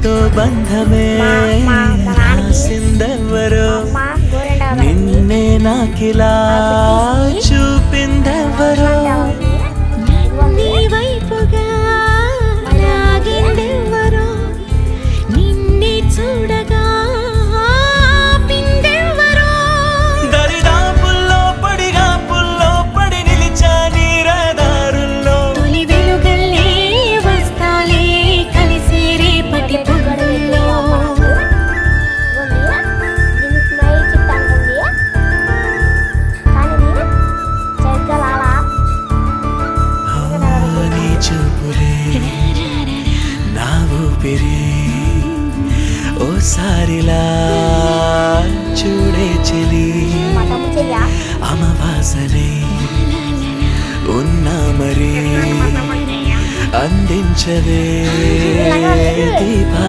నీతో బంధమే రాసిందెవ్వరో నిన్నే నాకిలా చూపిందెవ్వరో నీ వైపుగా లాగిందెవ్వరో నిన్నే చూడగా ఆపిందెవ్వరో దరిదాపుల్లో పడి నిలిచా నీ రహదారుల్లో తొలి వెలుగల్లే వస్తాలే కలిసి రేపటి పొగరుల్లో నీ చూపులే నా ఊపిరి ఓసారిలా చూడే చెలి అమవాసనే ఉన్నా మరి అందించవే దీపా